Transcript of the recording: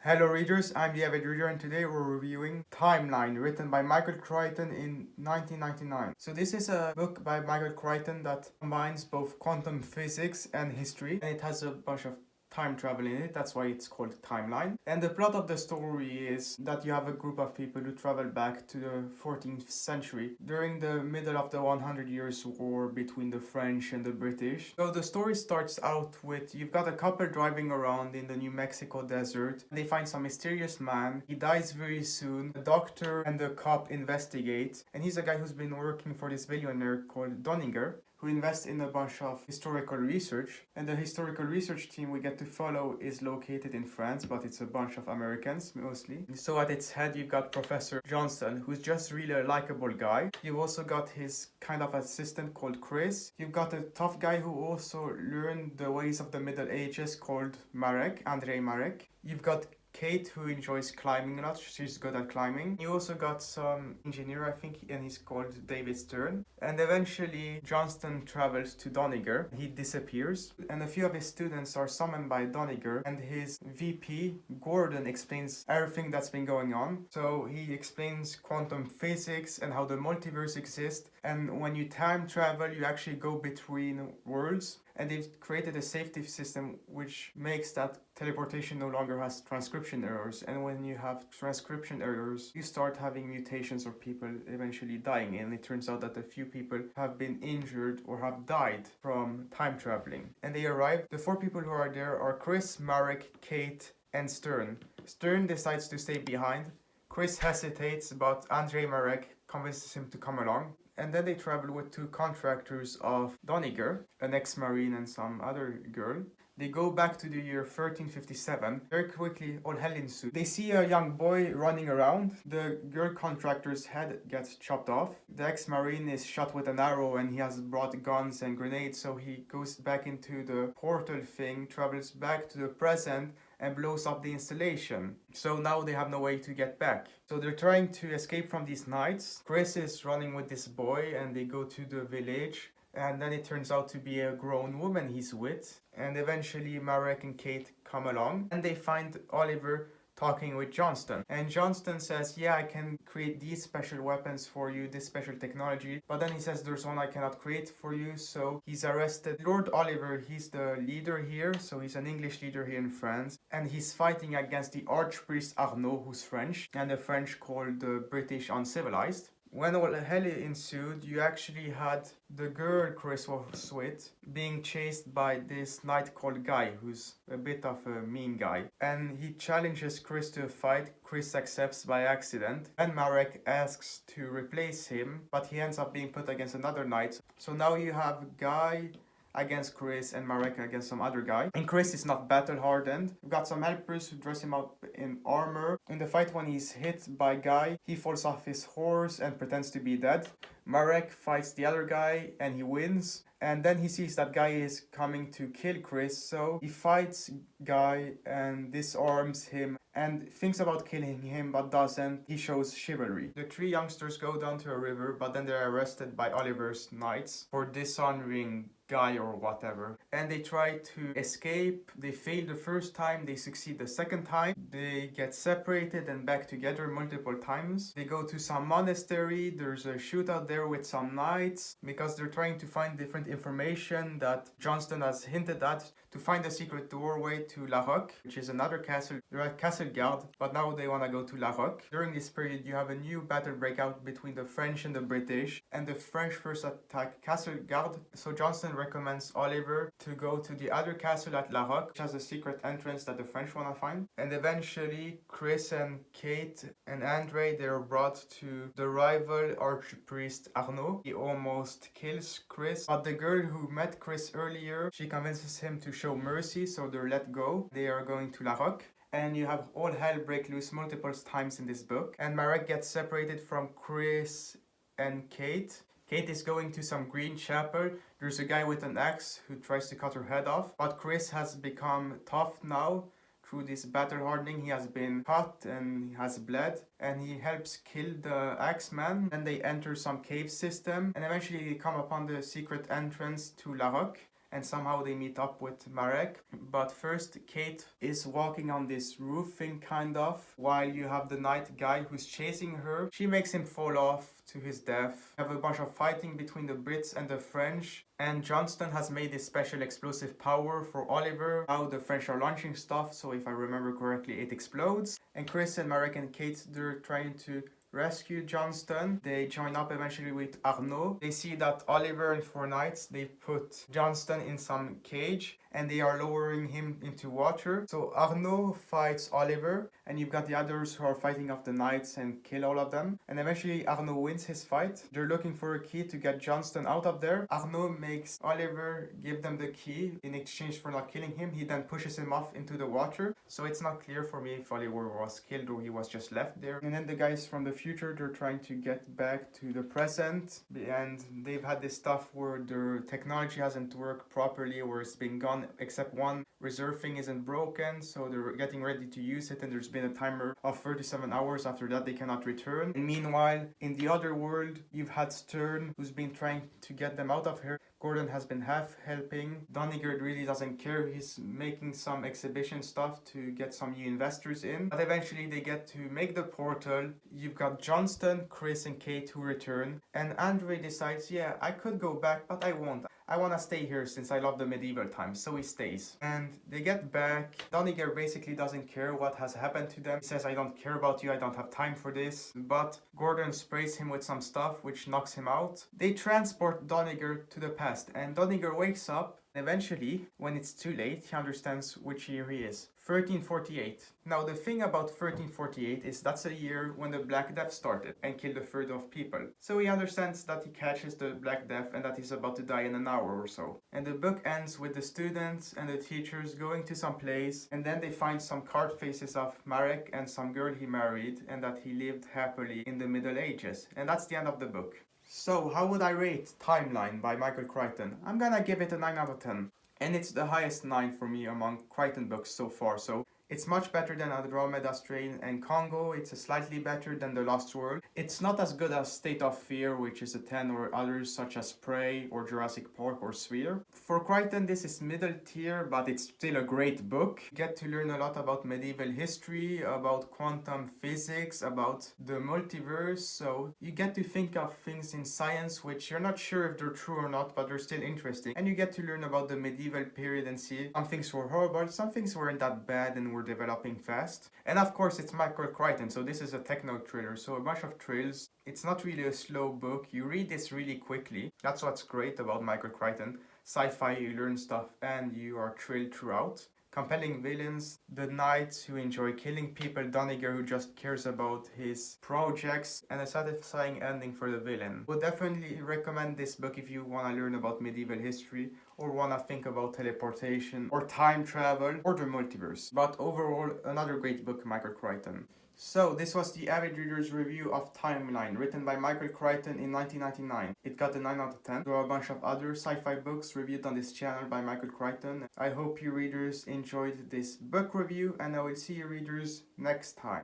Hello readers, I'm the avid reader and today we're reviewing Timeline, written by Michael Crichton in 1999. So this is a book by Michael Crichton that combines both quantum physics and history, and it has a bunch of time travel in it. That's why it's called Timeline. And the plot of the story is that you have a group of people who travel back to the 14th century during the middle of the 100 Years' War between the French and the British. So the story starts out with you've got a couple driving around in the New Mexico desert. They find some mysterious man. He dies very soon. The doctor and the cop investigate, and he's a guy who's been working for this billionaire called Donninger, who invests in a bunch of historical research. And the historical research team we get to follow is located in France, but it's a bunch of Americans mostly. So at its head, you've got Professor Johnston, who's just really a likable guy. You've also got his kind of assistant called Chris. You've got a tough guy who also learned the ways of the Middle Ages called Marek, Andrei Marek. You've got Kate, who enjoys climbing a lot. She's good at climbing. You also got some engineer, I think, and he's called David Stern. And eventually, Johnston travels to Donninger. He disappears, and a few of his students are summoned by Donninger, and his VP, Gordon, explains everything that's been going on. So he explains quantum physics and how the multiverse exists, and when you time travel, you actually go between worlds. And they've created a safety system which makes that teleportation no longer has transcription errors. And when you have transcription errors, you start having mutations or people eventually dying. And it turns out that a few people have been injured or have died from time traveling. And they arrive. The four people who are there are Chris, Marek, Kate, and Stern. Stern decides to stay behind. Chris hesitates, but Andrei Marek convinces him to come along. And then they travel with two contractors of Donninger, an ex-marine and some other girl. They go back to the year 1357. Very quickly, all hell ensues. They see a young boy running around. The girl contractor's head gets chopped off. The ex-marine is shot with an arrow and he has brought guns and grenades, so he goes back into the portal thing, travels back to the present, and blows up the installation. So now they have no way to get back. So they're trying to escape from these knights. Chris is running with this boy and they go to the village. And then it turns out to be a grown woman he's with. And eventually Marek and Kate come along and they find Oliver talking with Johnston. And Johnston says, yeah, I can create these special weapons for you, this special technology. But then he says, there's one I cannot create for you. So he's arrested. Lord Oliver, he's the leader here. So he's an English leader here in France. And he's fighting against the archpriest Arnaud, who's French. And the French called the British uncivilized. When all hell ensued, you actually had the girl Chris was with being chased by this knight called Guy, who's a bit of a mean guy. And he challenges Chris to a fight. Chris accepts by accident. And Marek asks to replace him, but he ends up being put against another knight. So now you have Guy against Chris and Marek against some other guy. And Chris is not battle hardened. We've got some helpers who dress him up in armor. In the fight, when he's hit by Guy, he falls off his horse and pretends to be dead. Marek fights the other guy and he wins. And then he sees that Guy is coming to kill Chris, so he fights Guy and disarms him and thinks about killing him but doesn't. He shows chivalry. The three youngsters go down to a river, but then they're arrested by Oliver's knights for dishonoring Guy or whatever. And they try to escape. They fail the first time, they succeed the second time. They get separated and back together multiple times. They go to some monastery. There's a shootout there with some knights because they're trying to find different information that Johnston has hinted at to find a secret doorway to La Roque, which is another castle. They're at Castle Guard, but now they want to go to La Roque. During this period, you have a new battle breakout between the French and the British, and the French first attack Castle Guard. So Johnston recommends Oliver to go to the other castle at La Roque, which has a secret entrance that the French want to find. And eventually, Chris and Kate and Andre, they're brought to the rival archpriest Arnaud. He almost kills Chris, but the girl who met Chris earlier, she convinces him to show mercy, so they're let go. They are going to La Roque. And you have all hell break loose multiple times in this book. And Marek gets separated from Chris and Kate. Kate is going to some green chapel. There's a guy with an axe who tries to cut her head off. But Chris has become tough now. Through this battle hardening, he has been cut and he has bled. And he helps kill the Axeman. Then they enter some cave system. And eventually they come upon the secret entrance to La Roque. and somehow they meet up with Marek. But first, Kate is walking on this roofing kind of, while you have the night guy who's chasing her. She makes him fall off to his death. You have a bunch of fighting between the Brits and the French, and Johnston has made this special explosive power for Oliver. Now the French are launching stuff, so if I remember correctly, it explodes. And Chris and Marek and Kate, they're trying to rescue Johnston. They join up eventually with Arnaud. They see that Oliver and four knights, they put Johnston in some cage and they are lowering him into water. So Arnaud fights Oliver, and you've got the others who are fighting off the knights and kill all of them. And eventually Arnaud wins his fight. They're looking for a key to get Johnston out of there. Arnaud makes Oliver give them the key in exchange for not killing him. He then pushes him off into the water. So it's not clear for me if Oliver was killed or he was just left there. And then the guys from the future, they're trying to get back to the present, and they've had this stuff where their technology hasn't worked properly or it's been gone, except one reserve thing isn't broken, so they're getting ready to use it, and there's been a timer of 37 hours. After that they cannot return. And meanwhile, in the other world, you've had Stern, who's been trying to get them out of here. Gordon has been half helping. Donniger really doesn't care. He's making some exhibition stuff to get some new investors in. But eventually they get to make the portal. You've got Johnston, Chris and Kate who return. And Andre decides, yeah, I could go back, but I won't. I want to stay here since I love the medieval times, so he stays. And they get back. Donniger basically doesn't care what has happened to them. He says, I don't care about you, I don't have time for this. But Gordon sprays him with some stuff which knocks him out. They transport Donniger to the past, and Donniger wakes up. Eventually, when it's too late, he understands which year he is. 1348. Now the thing about 1348 is that's a year when the Black Death started and killed a third of people. So he understands that he catches the Black Death and that he's about to die in an hour or so. And the book ends with the students and the teachers going to some place, and then they find some card faces of Marek and some girl he married, and that he lived happily in the Middle Ages. And that's the end of the book. So how would I rate Timeline by Michael Crichton? I'm gonna give it a 9 out of 10. And it's the highest 9 for me among Crichton books so far, so it's much better than Andromeda Strain and Congo. It's slightly better than The Lost World. It's not as good as State of Fear, which is a 10, or others such as Prey or Jurassic Park or Sphere. For Crichton, this is middle tier, but it's still a great book. You get to learn a lot about medieval history, about quantum physics, about the multiverse. So you get to think of things in science which you're not sure if they're true or not, but they're still interesting. And you get to learn about the medieval period and see some things were horrible, some things weren't that bad and were developing fast. And of course it's Michael Crichton, so this is a techno thriller, so a bunch of thrills. It's not really a slow book. You read this really quickly. That's what's great about Michael Crichton. Sci-fi, you learn stuff and you are thrilled throughout. Compelling villains, the knights who enjoy killing people, Donniger who just cares about his projects, and a satisfying ending for the villain. Would definitely recommend this book if you want to learn about medieval history or want to think about teleportation or time travel or the multiverse. But overall, another great book, Michael Crichton. So this was the Avid Reader's review of Timeline, written by Michael Crichton in 1999. It got a 9 out of 10. There are a bunch of other sci-fi books reviewed on this channel by Michael Crichton. I hope you readers enjoyed this book review, and I will see you readers next time.